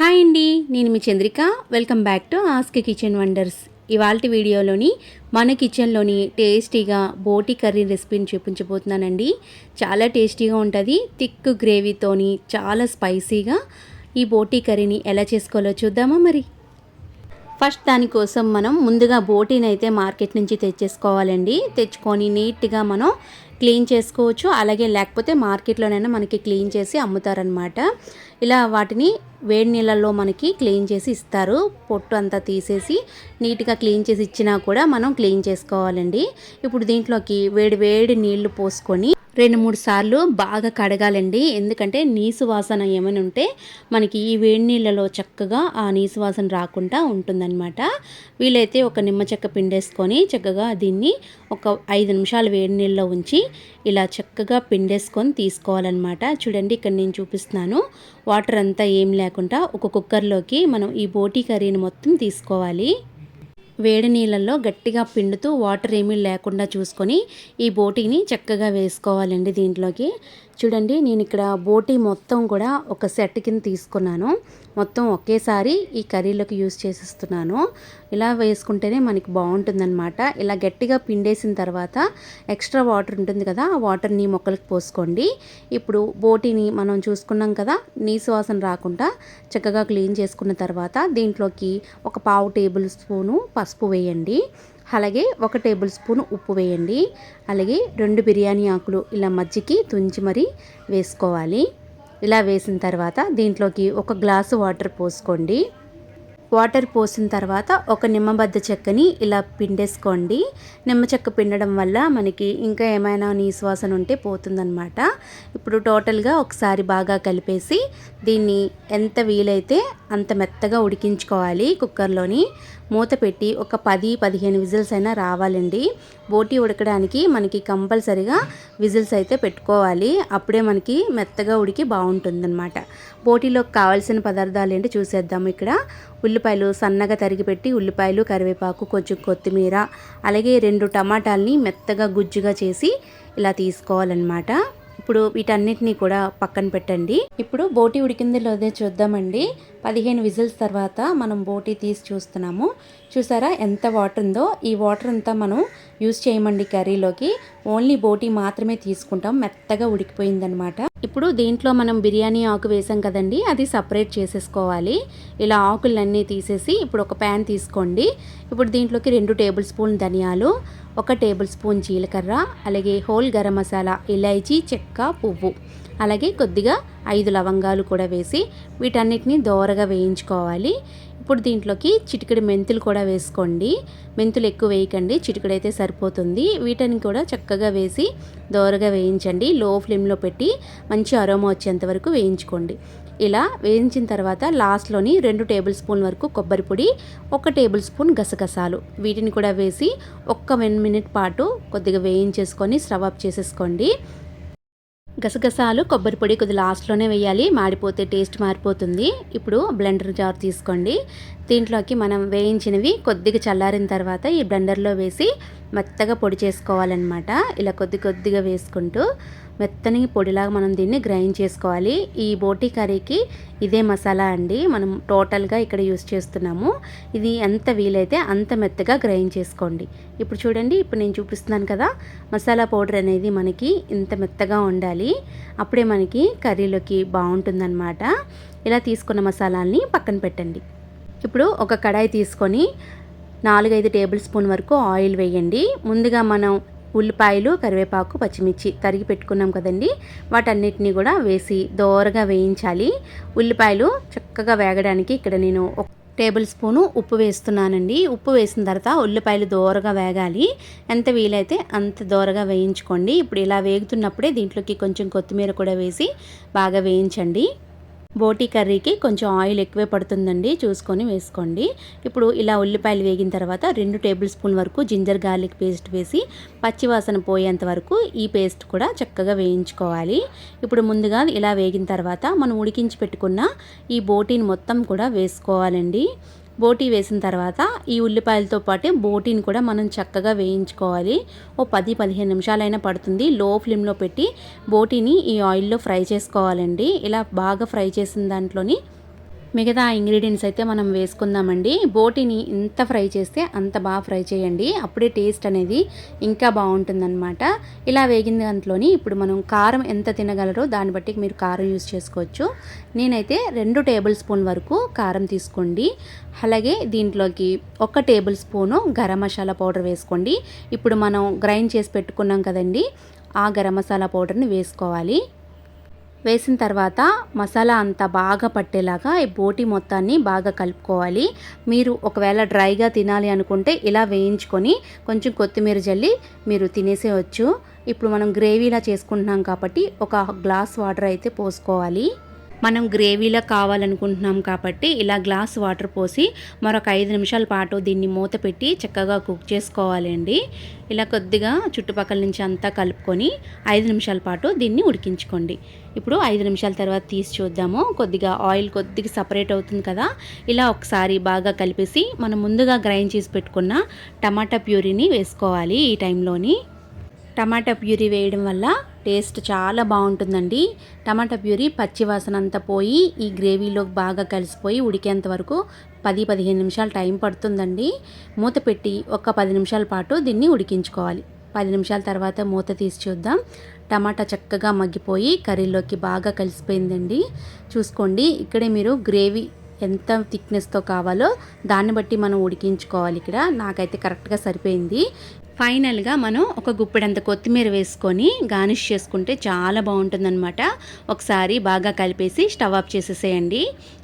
Hi అండి, నేను మీ Chandrika. Welcome back to Ask Kitchen Wonders. ఇవాల్టి వీడియోలోని మన కిచెన్లోని టేస్టీగా బోటి కర్రీ రెసిపీని చూపించబోతున్నానండి. చాలా టేస్టీగా ఉంటుంది. థిక్ గ్రేవీతోని చాలా స్పైసీగా ఈ బోటి కర్రీని ఎలా చేసుకోవాలో చూద్దామా మరి. ఫస్ట్ దానికోసం మనం ముందుగా బోటీని అయితే మార్కెట్ నుంచి తెచ్చేసుకోవాలండి. తెచ్చుకొని నీట్గా మనం క్లీన్ చేసుకోవచ్చు. అలాగే లేకపోతే మార్కెట్లోనైనా మనకి క్లీన్ చేసి అమ్ముతారనమాట. ఇలా వాటిని వేడి నీళ్ళల్లో మనకి క్లీన్ చేసి ఇస్తారు. పొట్టు అంతా తీసేసి నీట్గా క్లీన్ చేసి ఇచ్చినా కూడా మనం క్లీన్ చేసుకోవాలండి. ఇప్పుడు దీంట్లోకి వేడి వేడి నీళ్లు పోసుకొని 2-3 సార్లు బాగా కడగాలండి. ఎందుకంటే నీసు వాసన ఏమైనా ఉంటే మనకి ఈ వేడి నీళ్ళలో చక్కగా ఆ నీసు వాసన రాకుండా ఉంటుందన్నమాట. వీలైతే ఒక నిమ్మ చెక్క పిండేసుకొని చక్కగా దీన్ని ఒక 5 నిమిషాలు వేడి నీళ్ళలో ఉంచి ఇలా చక్కగా పిండేసుకొని తీసుకోవాలన్నమాట. చూడండి, ఇక్కడ నేను చూపిస్తున్నాను. వాటర్ అంతా ఏం లేకుండా ఒక కుక్కర్లోకి మనం ఈ బోటి కర్రీని మొత్తం తీసుకోవాలి. వేడి నీళ్ళల్లో గట్టిగా పిండుతూ వాటర్ ఏమీ లేకుండా చూసుకొని ఈ బోటీని చక్కగా వేసుకోవాలండి దీంట్లోకి. చూడండి, నేను ఇక్కడ బోటీ మొత్తం కూడా ఒక సెట్ కింద తీసుకున్నాను. మొత్తం ఒకేసారి ఈ కర్రీలోకి యూస్ చేసేస్తున్నాను. ఇలా వేసుకుంటేనే మనకి బాగుంటుందన్నమాట. ఇలా గట్టిగా పిండేసిన తర్వాత ఎక్స్ట్రా వాటర్ ఉంటుంది కదా, ఆ వాటర్ని మొక్కలకు పోసుకోండి. ఇప్పుడు బోటీని మనం చూసుకున్నాం కదా, నీసు వాసన రాకుండా చక్కగా క్లీన్ చేసుకున్న తర్వాత దీంట్లోకి ఒక 1/2 టేబుల్ స్పూను పసుపు వేయండి. అలాగే 1 టేబుల్ స్పూన్ ఉప్పు వేయండి. అలాగే 2 బిర్యానీ ఆకులు ఇలా మజ్జికి తుంచి మరీ వేసుకోవాలి. ఇలా వేసిన తర్వాత దీంట్లోకి 1 గ్లాసు వాటర్ పోసుకోండి. వాటర్ పోసిన తర్వాత ఒక నిమ్మబద్ద చెక్కని ఇలా పిండేసుకోండి. నిమ్మ చెక్క పిండడం వల్ల మనకి ఇంకా ఏమైనా నీసు వాసన ఉంటే పోతుందన్నమాట. ఇప్పుడు టోటల్గా ఒకసారి బాగా కలిపేసి దీన్ని ఎంత వీలైతే అంత మెత్తగా ఉడికించుకోవాలి. కుక్కర్లోని మూత పెట్టి ఒక 10-15 విజిల్స్ అయినా రావాలండి. బోటీ ఉడకడానికి మనకి కంపల్సరిగా విజిల్స్ అయితే పెట్టుకోవాలి. అప్పుడే మనకి మెత్తగా ఉడికి బాగుంటుందన్నమాట. బోటీలోకి కావాల్సిన పదార్థాలు ఏంటి చూసేద్దాము. ఇక్కడ ఉల్లిపాయలు సన్నగా తరిగి పెట్టి ఉల్లిపాయలు, కరివేపాకు, కొంచెం కొత్తిమీర, అలాగే 2 టమాటాలని మెత్తగా గుజ్జుగా చేసి ఇలా తీసుకోవాలన్నమాట. ఇప్పుడు వీటన్నిటిని కూడా పక్కన పెట్టండి. ఇప్పుడు బోటీ ఉడికిందో లేదో చూద్దామండి. 15 విజిల్స్ తర్వాత మనం బోటీ తీసి చూస్తున్నాము. చూసారా ఎంత వాటర్ ఉందో? ఈ వాటర్ అంతా మనం యూస్ చేయమండి కర్రీలోకి. ఓన్లీ బోటీ మాత్రమే తీసుకుంటాం. మెత్తగా ఉడికిపోయిందనమాట. ఇప్పుడు దీంట్లో మనం బిర్యానీ ఆకు వేసాం కదండి, అది సపరేట్ చేసేసుకోవాలి. ఇలా ఆకులన్నీ తీసేసి ఇప్పుడు ఒక ప్యాన్ తీసుకోండి. ఇప్పుడు దీంట్లోకి 2 టేబుల్ స్పూన్ ధనియాలు, 1 టేబుల్ స్పూన్ జీలకర్ర, అలాగే హోల్ గరం మసాలా, ఇలాచీ, చెక్క, పువ్వు, అలాగే కొద్దిగా 5 లవంగాలు కూడా వేసి వీటన్నిటిని దోరగా వేయించుకోవాలి. ఇప్పుడు దీంట్లోకి చిటికెడు మెంతులు కూడా వేసుకోండి. మెంతులు ఎక్కువ వేయకండి, చిటికెడైతే సరిపోతుంది. వీటిని కూడా చక్కగా వేసి దోరగా వేయించండి. లో ఫ్లేమ్లో పెట్టి మంచి అరోమా వచ్చేంత వరకు వేయించుకోండి. ఇలా వేయించిన తర్వాత లాస్ట్లోని 2 టేబుల్ స్పూన్ వరకు కొబ్బరి పొడి, 1 టేబుల్ స్పూన్ గసగసాలు, వీటిని కూడా వేసి ఒక్క 1 మినిట్ పాటు కొద్దిగా వేయించేసుకొని స్టవ్ ఆఫ్ చేసేసుకోండి. గసగసాలు, కొబ్బరి పొడి కొద్ది లాస్ట్లోనే వేయాలి, మాడిపోతే టేస్ట్ మారిపోతుంది. ఇప్పుడు బ్లెండర్ జార్ తీసుకోండి. దీంట్లోకి మనం వేయించినవి కొద్దిగా చల్లారిన తర్వాత ఈ బ్లెండర్లో వేసి మెత్తగా పొడి చేసుకోవాలన్నమాట. ఇలా కొద్దిగా వేసుకుంటూ మెత్తని పొడిలాగా మనం దీన్ని గ్రైండ్ చేసుకోవాలి. ఈ బోటీ కర్రీకి ఇదే మసాలా అండి మనం టోటల్గా ఇక్కడ యూస్ చేస్తున్నాము. ఇది ఎంత వీలైతే అంత మెత్తగా గ్రైండ్ చేసుకోండి. ఇప్పుడు చూడండి, ఇప్పుడు నేను చూపిస్తున్నాను కదా, మసాలా పౌడర్ అనేది మనకి ఇంత మెత్తగా ఉండాలి. అప్పుడే మనకి కర్రీలోకి బాగుంటుందన్నమాట. ఇలా తీసుకున్న మసాలాల్ని పక్కన పెట్టండి. ఇప్పుడు ఒక కడాయి తీసుకొని 4-5 టేబుల్ స్పూన్ వరకు ఆయిల్ వేయండి. ముందుగా మనం ఉల్లిపాయలు, కరివేపాకు, పచ్చిమిర్చి తరిగి పెట్టుకున్నాం కదండి, వాటన్నిటిని కూడా వేసి దోరగా వేయించాలి. ఉల్లిపాయలు చక్కగా వేగడానికి ఇక్కడ నేను 1 టేబుల్ స్పూను ఉప్పు వేస్తున్నానండి. ఉప్పు వేసిన తర్వాత ఉల్లిపాయలు దోరగా వేగాలి. ఎంత వీలైతే అంత దోరగా వేయించుకోండి. ఇప్పుడు ఇలా వేగుతున్నప్పుడే దీంట్లోకి కొంచెం కొత్తిమీర కూడా వేసి బాగా వేయించండి. బోటీ కర్రీకి కొంచెం ఆయిల్ ఎక్కువే పడుతుందండి, చూసుకొని వేసుకోండి. ఇప్పుడు ఇలా ఉల్లిపాయలు వేగిన తర్వాత 2 టేబుల్ స్పూన్ వరకు జింజర్ గార్లిక్ పేస్ట్ వేసి పచ్చివాసన పోయేంత వరకు ఈ పేస్ట్ కూడా చక్కగా వేయించుకోవాలి. ఇప్పుడు ముందుగా ఇలా వేగిన తర్వాత మనం ఉడికించి పెట్టుకున్న ఈ బోటీని మొత్తం కూడా వేసుకోవాలండి. బోటీ వేసిన తర్వాత ఈ ఉల్లిపాయలతో పాటు బోటీని కూడా మనం చక్కగా వేయించుకోవాలి. ఓ 10-15 నిమిషాలైనా పడుతుంది. లో ఫ్లేమ్లో పెట్టి బోటీని ఈ ఆయిల్లో ఫ్రై చేసుకోవాలండి. ఇలా బాగా ఫ్రై చేసిన దాంట్లోని మిగతా ఇంగ్రీడియంట్స్ అయితే మనం వేసుకుందామండి. బోటిని ఎంత ఫ్రై చేస్తే అంత బాగా ఫ్రై చేయండి, అప్పుడే టేస్ట్ అనేది ఇంకా బాగుంటుందన్నమాట. ఇలా వేగిన దాంట్లోని ఇప్పుడు మనం కారం ఎంత తినగలరో దాన్ని బట్టి మీరు కారం యూజ్ చేసుకోవచ్చు. నేనైతే 2 టేబుల్ స్పూన్ వరకు కారం తీసుకోండి. అలాగే దీంట్లోకి 1 table spoon garam masala powder వేసుకోండి. ఇప్పుడు మనం గ్రైండ్ చేసి పెట్టుకున్నాం కదండి, ఆ గరం మసాలా పౌడర్ని వేసుకోవాలి. వేసిన తర్వాత మసాలా అంతా బాగా పట్టేలాగా ఈ బోటి మొత్తాన్ని బాగా కలుపుకోవాలి. మీరు ఒకవేళ డ్రైగా తినాలి అనుకుంటే ఇలా వేయించుకొని కొంచెం కొత్తిమీర జల్లి మీరు తినేసేయచ్చు. ఇప్పుడు మనం గ్రేవీలా చేసుకుంటున్నాం కాబట్టి ఒక గ్లాస్ వాటర్ అయితే పోసుకోవాలి. మనం గ్రేవీలా కావాలనుకుంటున్నాం కాబట్టి ఇలా గ్లాస్ వాటర్ పోసి మరొక 5 నిమిషాల పాటు దీన్ని మూత పెట్టి చక్కగా కుక్ చేసుకోవాలండి. ఇలా కొద్దిగా చుట్టుపక్కల నుంచి అంతా కలుపుకొని 5 నిమిషాల పాటు దీన్ని ఉడికించుకోండి. ఇప్పుడు 5 నిమిషాల తర్వాత తీసి చూద్దాము. కొద్దిగా ఆయిల్ కొద్దిగా సపరేట్ అవుతుంది కదా, ఇలా ఒకసారి బాగా కలిపేసి మనం ముందుగా గ్రైండ్ చేసి పెట్టుకున్న టమాటా ప్యూరీని వేసుకోవాలి. ఈ టైంలోని టమాటా ప్యూరీ వేయడం వల్ల టేస్ట్ చాలా బాగుంటుందండి. టమాటా ప్యూరీ పచ్చి వాసన అంతా పోయి ఈ గ్రేవీలో బాగా కలిసిపోయి ఉడికేంత వరకు 10-15 నిమిషాలు టైం పడుతుందండి. మూత పెట్టి ఒక 10 నిమిషాల పాటు దీన్ని ఉడికించుకోవాలి. 10 నిమిషాల తర్వాత మూత తీసి చూద్దాం. టమాటా చక్కగా మగ్గిపోయి కర్రీలోకి బాగా కలిసిపోయిందండి. చూసుకోండి, ఇక్కడే మీరు గ్రేవీ ఎంత థిక్నెస్తో కావాలో దాన్ని బట్టి మనం ఉడికించుకోవాలి. ఇక్కడ నాకైతే కరెక్ట్గా సరిపోయింది. ఫైనల్గా మనం ఒక గుప్పెడంత కొత్తిమీర వేసుకొని గార్నిష్ చేసుకుంటే చాలా బాగుంటుందన్నమాట. ఒకసారి బాగా కలిపేసి స్టవ్ ఆఫ్ చేసేసేయండి.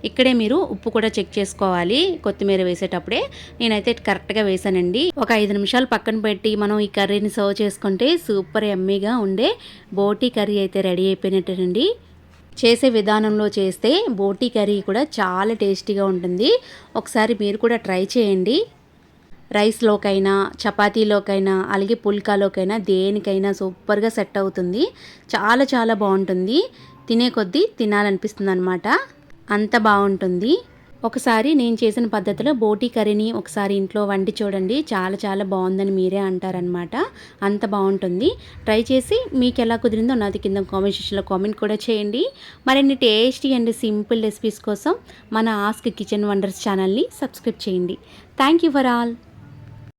ఇక్కడే మీరు ఉప్పు కూడా చెక్ చేసుకోవాలి కొత్తిమీర వేసేటప్పుడే. నేనైతే కరెక్ట్గా వేసానండి. ఒక 5 నిమిషాలు పక్కన పెట్టి మనం ఈ కర్రీని సర్వ్ చేసుకుంటే సూపర్ యమ్మీగా ఉండే బోటీ కర్రీ అయితే రెడీ అయిపోయినట్టేనండి. చేసే విధానంలో చేస్తే బోటీ కర్రీ కూడా చాలా టేస్టీగా ఉంటుంది. ఒకసారి మీరు కూడా ట్రై చేయండి. రైస్లోకైనా చపాతీలోకైనా అలాగే పుల్కాలోకైనా దేనికైనా సూపర్గా సెట్ అవుతుంది. చాలా చాలా బాగుంటుంది. తినే కొద్దీ తినాలనిపిస్తుంది అనమాట, అంత బాగుంటుంది. ఒకసారి నేను చేసిన పద్ధతిలో బోటీ కర్రీని ఒకసారి ఇంట్లో వండి చూడండి, చాలా చాలా బాగుందని మీరే అంటారనమాట. అంత బాగుంటుంది. ట్రై చేసి మీకు ఎలా కుదిరిందో నాది కింద కామెంట్ సెక్షన్లో కామెంట్ కూడా చేయండి. మరిన్ని టేస్టీ అండ్ సింపుల్ రెసిపీస్ కోసం మన ఆస్క్ కిచెన్ వండర్స్ ఛానల్ని సబ్స్క్రైబ్ చేయండి. Thank you for all.